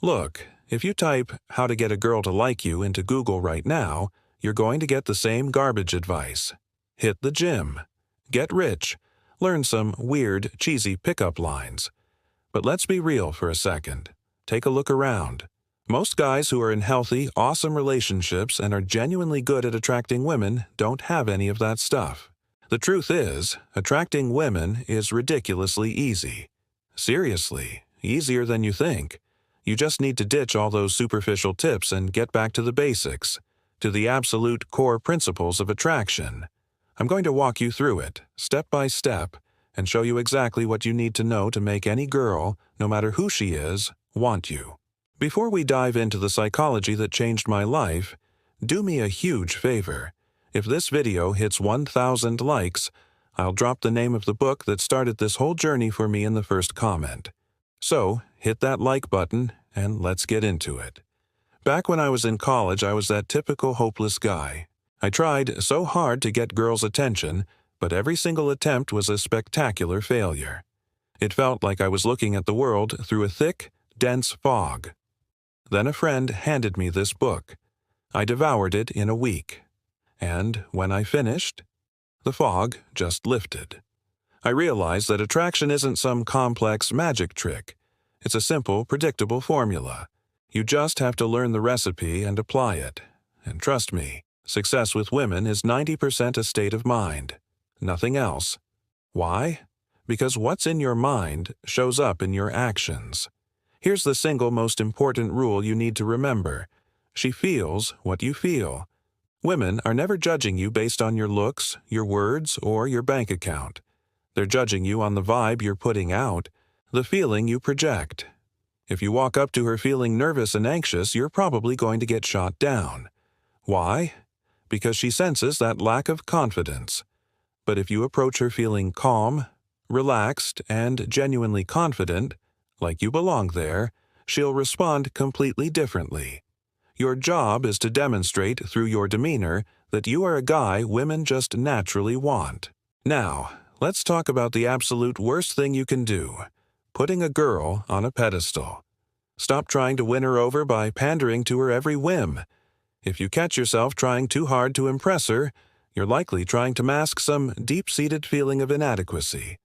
Look, if you type "how to get a girl to like you" into Google right now, you're going to get the same garbage advice. Hit the gym. Get rich. Learn some weird, cheesy pickup lines. But let's be real for a second. Take a look around. Most guys who are in healthy, awesome relationships and are genuinely good at attracting women don't have any of that stuff. The truth is, attracting women is ridiculously easy. Seriously, easier than you think. You just need to ditch all those superficial tips and get back to the basics, to the absolute core principles of attraction. I'm going to walk you through it, step by step, and show you exactly what you need to know to make any girl, no matter who she is, want you. Before we dive into the psychology that changed my life, do me a huge favor. If this video hits 1,000 likes, I'll drop the name of the book that started this whole journey for me in the first comment. So, hit that like button, and let's get into it. Back when I was in college, I was that typical hopeless guy. I tried so hard to get girls' attention, but every single attempt was a spectacular failure. It felt like I was looking at the world through a thick, dense fog. Then a friend handed me this book. I devoured it in a week. And when I finished, the fog just lifted. I realized that attraction isn't some complex magic trick. It's a simple, predictable formula. You just have to learn the recipe and apply it. And trust me, success with women is 90% a state of mind. Nothing else. Why? Because what's in your mind shows up in your actions. Here's the single most important rule you need to remember. She feels what you feel. Women are never judging you based on your looks, your words, or your bank account. They're judging you on the vibe you're putting out, the feeling you project. If you walk up to her feeling nervous and anxious, you're probably going to get shot down. Why? Because she senses that lack of confidence. But if you approach her feeling calm, relaxed, and genuinely confident, like you belong there, she'll respond completely differently. Your job is to demonstrate through your demeanor that you are a guy women just naturally want. Now, let's talk about the absolute worst thing you can do: putting a girl on a pedestal. Stop trying to win her over by pandering to her every whim. If you catch yourself trying too hard to impress her, you're likely trying to mask some deep-seated feeling of inadequacy.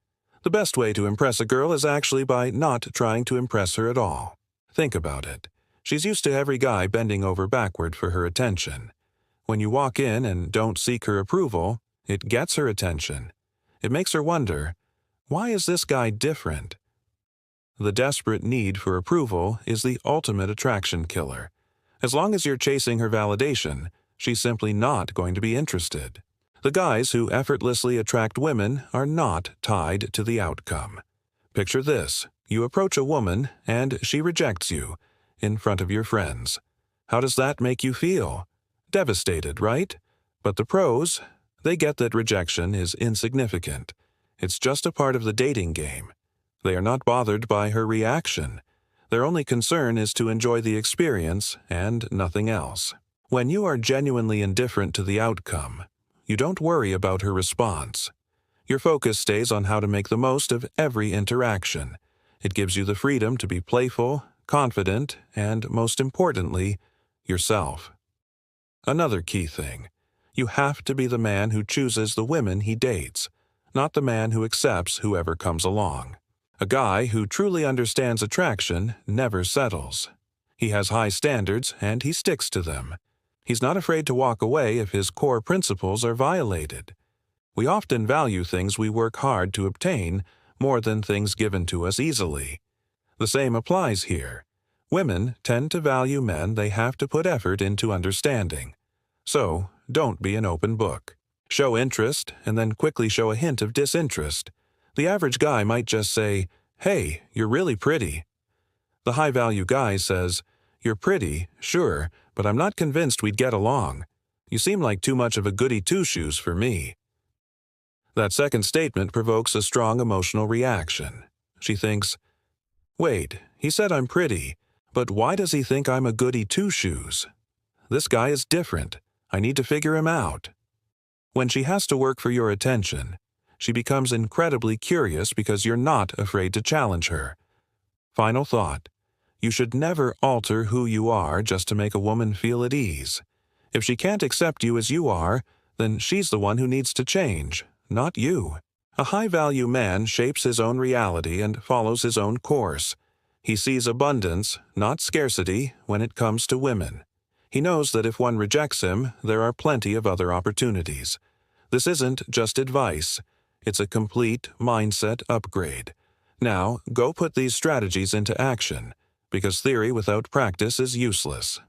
The best way to impress a girl is actually by not trying to impress her at all. Think about it. She's used to every guy bending over backward for her attention. When you walk in and don't seek her approval, it gets her attention. It makes her wonder, why is this guy different? The desperate need for approval is the ultimate attraction killer. As long as you're chasing her validation, she's simply not going to be interested. The guys who effortlessly attract women are not tied to the outcome. Picture this: you approach a woman and she rejects you in front of your friends. How does that make you feel? Devastated, right? But the pros, they get that rejection is insignificant. It's just a part of the dating game. They are not bothered by her reaction. Their only concern is to enjoy the experience and nothing else. When you are genuinely indifferent to the outcome, you don't worry about her response. Your focus stays on how to make the most of every interaction. It gives you the freedom to be playful, confident, and, most importantly, yourself. Another key thing: you have to be the man who chooses the women he dates, not the man who accepts whoever comes along. A guy who truly understands attraction never settles. He has high standards and he sticks to them. He's not afraid to walk away if his core principles are violated. We often value things we work hard to obtain more than things given to us easily. The same applies here. Women tend to value men they have to put effort into understanding. So, don't be an open book. Show interest and then quickly show a hint of disinterest. The average guy might just say, "Hey, you're really pretty." The high-value guy says, "You're pretty, sure, but I'm not convinced we'd get along. You seem like too much of a goody-two-shoes for me." That second statement provokes a strong emotional reaction. She thinks, "Wait, he said I'm pretty, but why does he think I'm a goody-two-shoes? This guy is different. I need to figure him out." When she has to work for your attention, she becomes incredibly curious because you're not afraid to challenge her. Final thought: You should never alter who you are just to make a woman feel at ease. If she can't accept you as you are, then she's the one who needs to change, not you. A high-value man shapes his own reality and follows his own course. He sees abundance, not scarcity, when it comes to women. He knows that if one rejects him, there are plenty of other opportunities. This isn't just advice. It's a complete mindset upgrade. Now, go put these strategies into action, because theory without practice is useless.